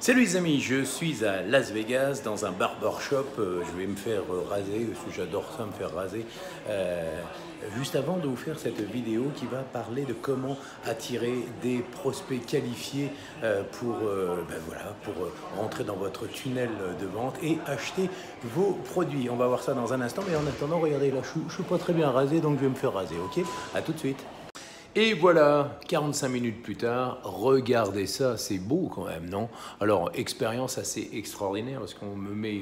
Salut les amis, je suis à Las Vegas dans un barbershop. Je vais me faire raser, parce que j'adore ça, me faire raser. Juste avant de vous faire cette vidéo qui va parler de comment attirer des prospects qualifiés pour rentrer dans votre tunnel de vente et acheter vos produits. On va voir ça dans un instant, mais en attendant, regardez, là je suis pas très bien rasé, donc je vais me faire raser, ok? À tout de suite. Et voilà, 45 minutes plus tard, regardez ça, c'est beau quand même, non? Alors, expérience assez extraordinaire parce qu'on me met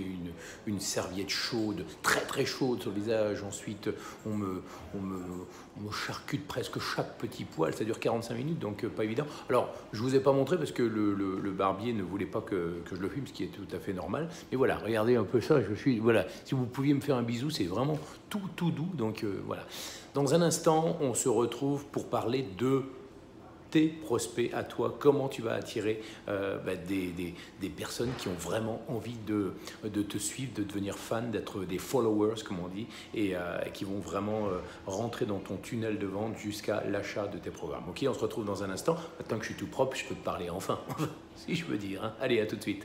une serviette chaude, très très chaude sur le visage. Ensuite, on me charcute presque chaque petit poil. Ça dure 45 minutes, donc pas évident. Alors, je ne vous ai pas montré parce que le barbier ne voulait pas que je le filme, ce qui est tout à fait normal. Mais voilà, regardez un peu ça. Voilà, si vous pouviez me faire un bisou, c'est vraiment tout doux. Donc voilà. Dans un instant, on se retrouve pour parler de tes prospects à toi, comment tu vas attirer des personnes qui ont vraiment envie de te suivre, de devenir fan, d'être des followers comme on dit, et qui vont vraiment rentrer dans ton tunnel de vente jusqu'à l'achat de tes programmes. Ok, on se retrouve dans un instant. Maintenant que je suis tout propre, je peux te parler enfin, si je peux dire. Hein. Allez, à tout de suite.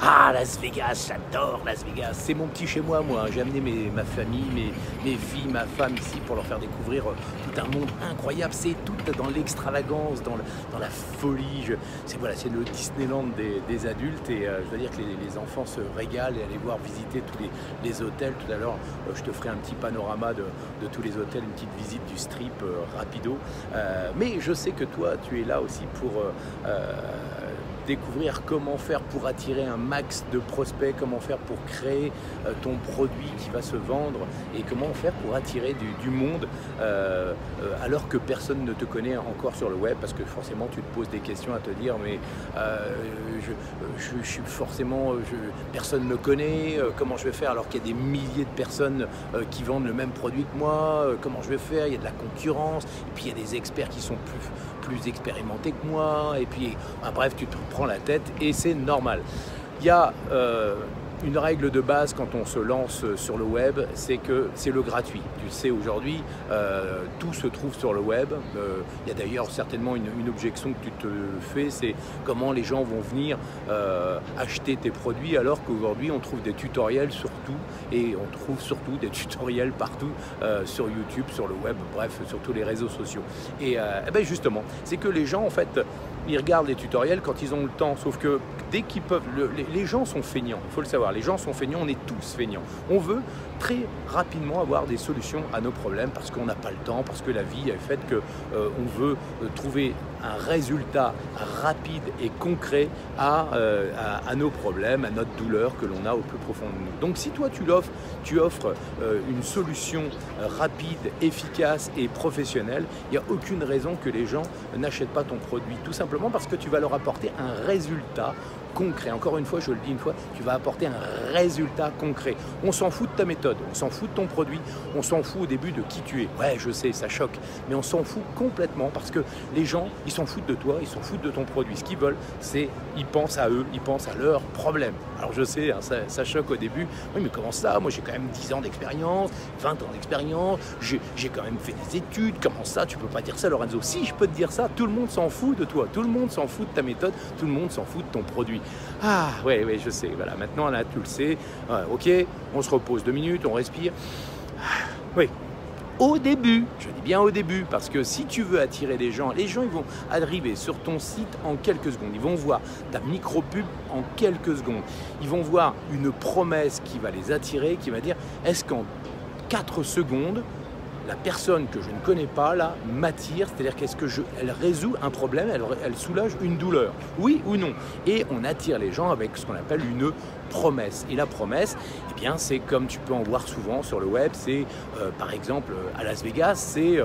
Ah, Las Vegas, j'adore Las Vegas. C'est mon petit chez moi, moi. J'ai amené ma famille, mes filles, ma femme ici pour leur faire découvrir tout un monde incroyable. C'est tout dans l'extravagance, dans la folie. C'est le Disneyland des adultes et je dois dire que les enfants se régalent et aller voir visiter tous les hôtels. Tout à l'heure, je te ferai un petit panorama de tous les hôtels, une petite visite du strip rapido. Mais je sais que toi, tu es là aussi pour découvrir comment faire pour attirer un max de prospects, comment faire pour créer ton produit qui va se vendre et comment faire pour attirer du monde alors que personne ne te connaît encore sur le web, parce que forcément tu te poses des questions à te dire mais je suis forcément, personne ne me connaît, comment je vais faire alors qu'il y a des milliers de personnes qui vendent le même produit que moi, comment je vais faire, il y a de la concurrence, et puis il y a des experts qui sont plus expérimentés que moi, et puis bref, tu te prends la tête et c'est normal. Il y a une règle de base quand on se lance sur le web, c'est que c'est le gratuit. Tu le sais aujourd'hui, tout se trouve sur le web. Il y a d'ailleurs certainement une objection que tu te fais, c'est comment les gens vont venir acheter tes produits alors qu'aujourd'hui on trouve des tutoriels sur tout et on trouve surtout des tutoriels partout sur YouTube, sur le web, bref, sur tous les réseaux sociaux. Et ben justement, c'est que les gens en fait, ils regardent les tutoriels quand ils ont le temps, sauf que dès qu'ils peuvent, les gens sont feignants, il faut le savoir, les gens sont feignants, on est tous feignants. On veut très rapidement avoir des solutions à nos problèmes parce qu'on n'a pas le temps, parce que la vie est faite qu'on veut trouver un résultat rapide et concret à nos problèmes, à notre douleur que l'on a au plus profond de nous. Donc si toi tu offres une solution rapide, efficace et professionnelle, il n'y a aucune raison que les gens n'achètent pas ton produit, tout simplement parce que tu vas leur apporter un résultat concret. Encore une fois, je le dis une fois, tu vas apporter un résultat concret. On s'en fout de ta méthode, on s'en fout de ton produit, on s'en fout au début de qui tu es. Ouais, je sais, ça choque, mais on s'en fout complètement parce que les gens, ils s'en foutent de toi, ils s'en foutent de ton produit. Ce qu'ils veulent, c'est, ils pensent à eux, ils pensent à leurs problèmes. Alors je sais, hein, ça choque au début. Oui, mais comment ça? Moi, j'ai quand même 10 ans d'expérience, 20 ans d'expérience, j'ai quand même fait des études. Comment ça? Tu peux pas dire ça, Lorenzo? Si, je peux te dire ça. Tout le monde s'en fout de toi, tout le monde s'en fout de ta méthode, tout le monde s'en fout de ton produit. Ah, ouais, je sais, voilà, maintenant là, tu le sais, ok, on se repose 2 minutes, on respire. Oui, au début, je dis bien au début, parce que si tu veux attirer les gens ils vont arriver sur ton site en quelques secondes, ils vont voir ta micro-pub en quelques secondes, ils vont voir une promesse qui va les attirer, qui va dire, est-ce qu'en 4 secondes, la personne que je ne connais pas là m'attire, c'est-à-dire qu'elle résout un problème, elle soulage une douleur, oui ou non. Et on attire les gens avec ce qu'on appelle une promesse. Et la promesse, eh bien, c'est comme tu peux en voir souvent sur le web, c'est par exemple à Las Vegas, c'est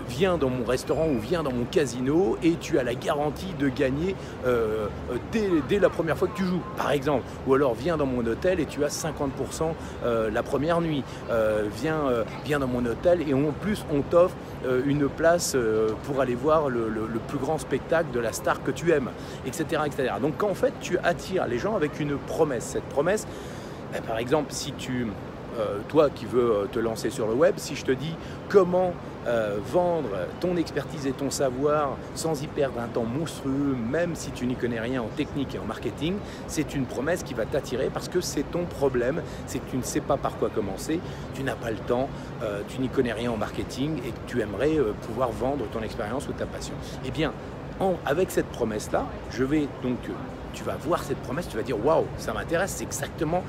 viens dans mon restaurant ou viens dans mon casino et tu as la garantie de gagner dès la première fois que tu joues, par exemple. Ou alors viens dans mon hôtel et tu as 50% la première nuit. Viens dans mon hôtel et en plus on t'offre une place pour aller voir le plus grand spectacle de la star que tu aimes, etc., etc. Donc en fait tu attires les gens avec une promesse. Cette promesse, par exemple, si tu toi qui veux te lancer sur le web, si je te dis comment vendre ton expertise et ton savoir sans y perdre un temps monstrueux, même si tu n'y connais rien en technique et en marketing, c'est une promesse qui va t'attirer parce que c'est ton problème, c'est que tu ne sais pas par quoi commencer, tu n'as pas le temps, tu n'y connais rien en marketing et que tu aimerais pouvoir vendre ton expérience ou ta passion. Eh bien, avec cette promesse-là, tu vas voir cette promesse, tu vas dire « Waouh, ça m'intéresse, c'est exactement… »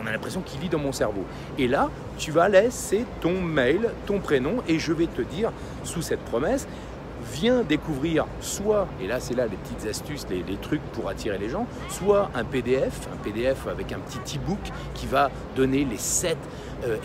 On a l'impression qu'il vit dans mon cerveau. Et là, tu vas laisser ton mail, ton prénom, et je vais te dire, sous cette promesse, viens découvrir soit, et là c'est là les petites astuces, les trucs pour attirer les gens, soit un PDF avec un petit e-book qui va donner les 7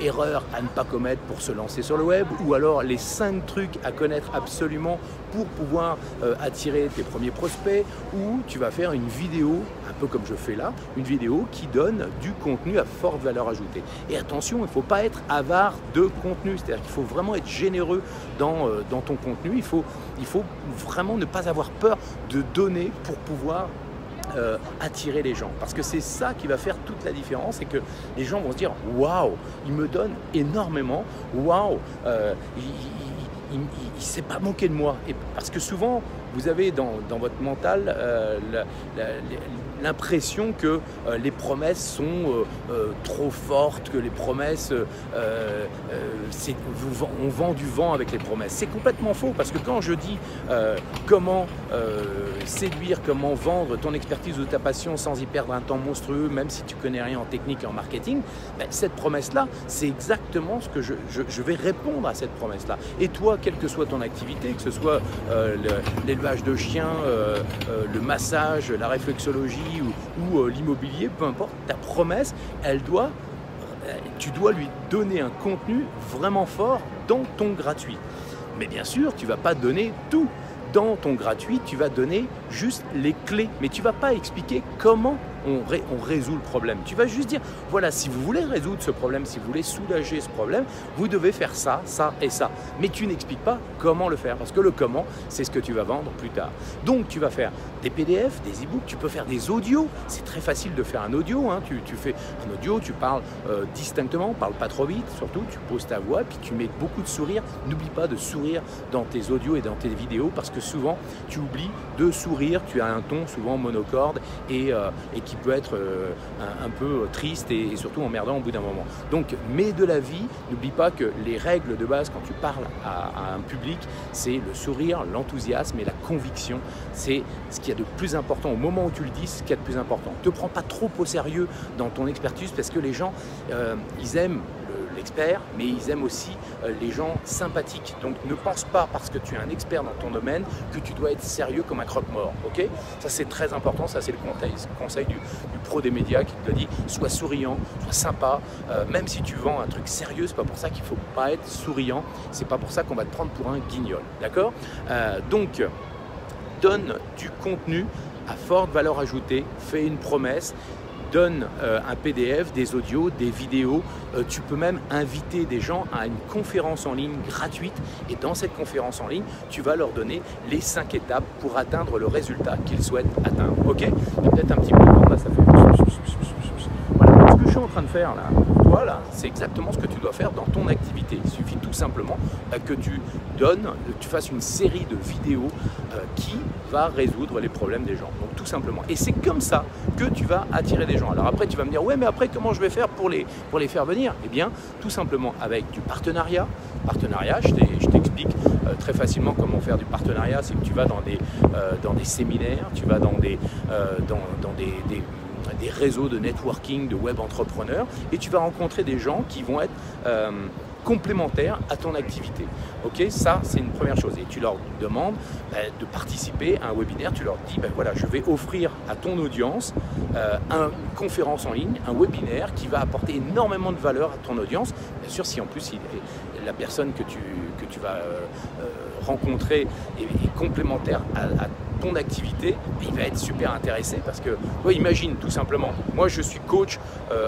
erreurs à ne pas commettre pour se lancer sur le web, ou alors les 5 trucs à connaître absolument pour pouvoir attirer tes premiers prospects, ou tu vas faire une vidéo, un peu comme je fais là, une vidéo qui donne du contenu à forte valeur ajoutée. Et attention, il ne faut pas être avare de contenu, c'est-à-dire qu'il faut vraiment être généreux dans ton contenu, il faut vraiment ne pas avoir peur de donner pour pouvoir attirer les gens, parce que c'est ça qui va faire toute la différence, et que les gens vont se dire waouh, il me donne énormément, waouh, il ne s'est pas moqué de moi. Et parce que souvent vous avez dans votre mental l'impression que les promesses sont trop fortes, que les promesses, on vend du vent avec les promesses. C'est complètement faux, parce que quand je dis comment séduire, comment vendre ton expertise ou ta passion sans y perdre un temps monstrueux, même si tu connais rien en technique et en marketing, ben, cette promesse-là, c'est exactement ce que je vais répondre à cette promesse-là. Et toi, quelle que soit ton activité, que ce soit l'élevage de chiens, le massage, la réflexologie ou l'immobilier, peu importe, ta promesse, tu dois lui donner un contenu vraiment fort dans ton gratuit. Mais bien sûr, tu ne vas pas donner tout. Dans ton gratuit, tu vas donner juste les clés, mais tu ne vas pas expliquer comment on résout le problème. Tu vas juste dire, voilà, si vous voulez résoudre ce problème, si vous voulez soulager ce problème, vous devez faire ça, ça et ça. Mais tu n'expliques pas comment le faire, parce que le comment, c'est ce que tu vas vendre plus tard. Donc, tu vas faire des PDF, des e-books, tu peux faire des audios. C'est très facile de faire un audio, hein. Tu fais un audio, tu parles distinctement, parle pas trop vite, surtout, tu poses ta voix, puis tu mets beaucoup de sourire. N'oublie pas de sourire dans tes audios et dans tes vidéos, parce que souvent, tu oublies de sourire, tu as un ton souvent monocorde et qui peut être un peu triste et surtout emmerdant au bout d'un moment. Donc, mets de la vie, n'oublie pas que les règles de base quand tu parles à un public, c'est le sourire, l'enthousiasme et la conviction. C'est ce qu'il y a de plus important au moment où tu le dis, c'est ce qu'il y a de plus important. Ne te prends pas trop au sérieux dans ton expertise, parce que les gens, ils aiment l'expert, mais ils aiment aussi les gens sympathiques. Donc ne pense pas, parce que tu es un expert dans ton domaine, que tu dois être sérieux comme un croque-mort. Ok, ça c'est très important, ça c'est le conseil du pro des médias qui te dit, sois souriant, sois sympa, même si tu vends un truc sérieux, c'est pas pour ça qu'il faut pas être souriant, c'est pas pour ça qu'on va te prendre pour un guignol. D'accord, donc donne du contenu à forte valeur ajoutée, fais une promesse, donne un PDF, des audios, des vidéos. Tu peux même inviter des gens à une conférence en ligne gratuite, et dans cette conférence en ligne, tu vas leur donner les 5 étapes pour atteindre le résultat qu'ils souhaitent atteindre. Ok, peut-être un petit peu de temps, là, ça fait… Voilà, ce que je suis en train de faire là, voilà, c'est exactement ce que tu dois faire dans ton activité. Il suffit tout simplement que tu fasses une série de vidéos qui va résoudre les problèmes des gens. Donc tout simplement. Et c'est comme ça que tu vas attirer des gens. Alors après, tu vas me dire, ouais, mais après, comment je vais faire pour les faire venir? Eh bien, tout simplement avec du partenariat. Partenariat, je t'explique très facilement comment faire du partenariat. C'est que tu vas dans des séminaires, tu vas dans des réseaux de networking, de web entrepreneurs, et tu vas rencontrer des gens qui vont être complémentaires à ton activité. Ok, ça c'est une première chose. Et tu leur demandes de participer à un webinaire. Tu leur dis, voilà, je vais offrir à ton audience une conférence en ligne, un webinaire qui va apporter énormément de valeur à ton audience. Bien sûr, si en plus la personne que tu vas rencontrer est complémentaire à ton activité, il va être super intéressé, parce que, imagine tout simplement, moi je suis coach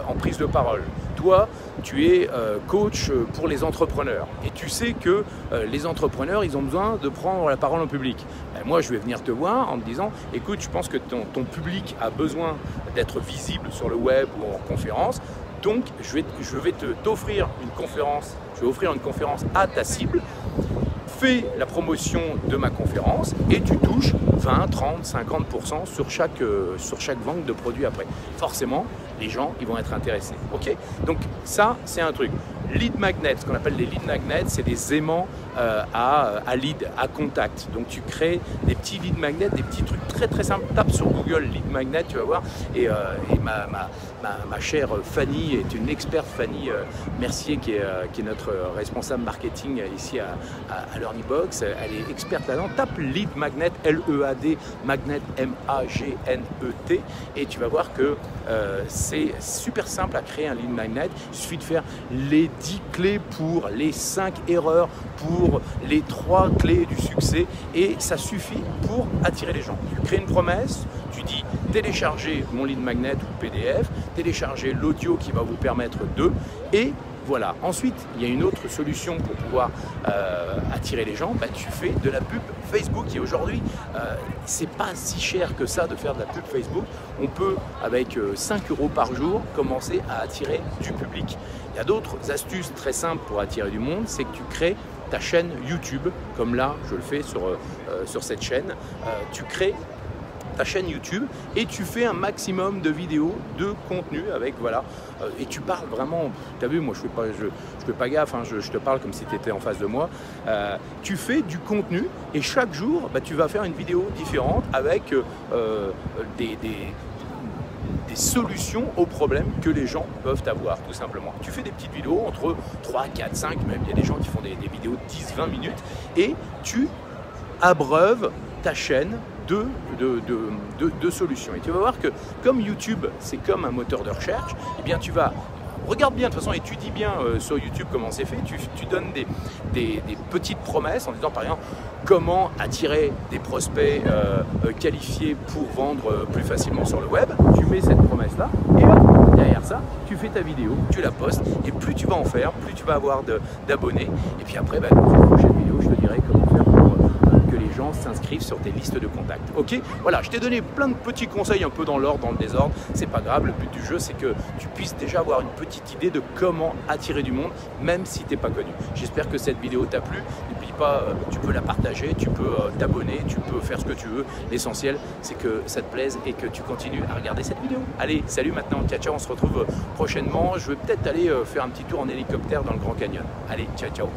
en prise de parole, toi tu es coach pour les entrepreneurs, et tu sais que les entrepreneurs, ils ont besoin de prendre la parole en public. Moi je vais venir te voir en te disant, écoute, je pense que ton public a besoin d'être visible sur le web ou en conférence, Donc, je vais t'offrir une conférence, je vais offrir une conférence à ta cible. Fais la promotion de ma conférence et tu touches 20, 30, 50% sur chaque vente de produits après. Forcément, les gens ils vont être intéressés. Ok? Donc ça, c'est un truc. Lead magnet, ce qu'on appelle les lead magnets, c'est des aimants à lead, à contact. Donc tu crées des petits lead magnets, des petits trucs très très simples. Tape sur Google lead magnet, tu vas voir. Et ma chère Fanny est une experte, Fanny Mercier, qui est notre responsable marketing ici à LearnyBox. Elle est experte là-dedans. Tape lead magnet, L-E-A-D, magnet, M-A-G-N-E-T. Et tu vas voir que c'est super simple à créer un lead magnet. Il suffit de faire les 10 clés pour les 5 erreurs, pour les 3 clés du succès, et ça suffit pour attirer les gens. Tu crées une promesse, tu dis téléchargez mon lead magnet ou PDF, téléchargez l'audio qui va vous permettre de, et voilà. Ensuite, il y a une autre solution pour pouvoir attirer les gens. Bah, tu fais de la pub Facebook, et aujourd'hui, c'est pas si cher que ça de faire de la pub Facebook. On peut, avec 5 € par jour, commencer à attirer du public. Il y a d'autres astuces très simples pour attirer du monde, c'est que tu crées ta chaîne YouTube, comme là, je le fais sur cette chaîne. Tu crées ta chaîne YouTube et tu fais un maximum de vidéos, de contenu avec, voilà, et tu parles vraiment, tu as vu, moi je fais pas gaffe, hein, je te parle comme si tu étais en face de moi. Tu fais du contenu et chaque jour, bah, tu vas faire une vidéo différente avec des solutions aux problèmes que les gens peuvent avoir, tout simplement. Tu fais des petites vidéos entre 3, 4, 5, même il y a des gens qui font des vidéos de 10-20 minutes, et tu abreuves ta chaîne de solutions. Et tu vas voir que comme YouTube, c'est comme un moteur de recherche, eh bien tu vas, regarde bien, de toute façon, étudie bien sur YouTube comment c'est fait, tu donnes des petites promesses en disant par exemple comment attirer des prospects qualifiés pour vendre plus facilement sur le web. Tu mets cette promesse-là et hop, derrière ça, tu fais ta vidéo, tu la postes, et plus tu vas en faire, plus tu vas avoir d'abonnés. Et puis après, bah, dans une prochaine vidéo, je te dirai comment faire pour que les gens s'inscrivent sur tes listes de contacts. Ok, voilà, je t'ai donné plein de petits conseils un peu dans l'ordre, dans le désordre. C'est pas grave, le but du jeu, c'est que tu puisses déjà avoir une petite idée de comment attirer du monde, même si tu n'es pas connu. J'espère que cette vidéo t'a plu. N'oublie pas, tu peux la partager, tu peux t'abonner, tu peux faire ce que tu veux. L'essentiel, c'est que ça te plaise et que tu continues à regarder cette vidéo. Allez, salut maintenant, ciao, ciao, on se retrouve prochainement. Je vais peut-être aller faire un petit tour en hélicoptère dans le Grand Canyon. Allez, ciao, ciao.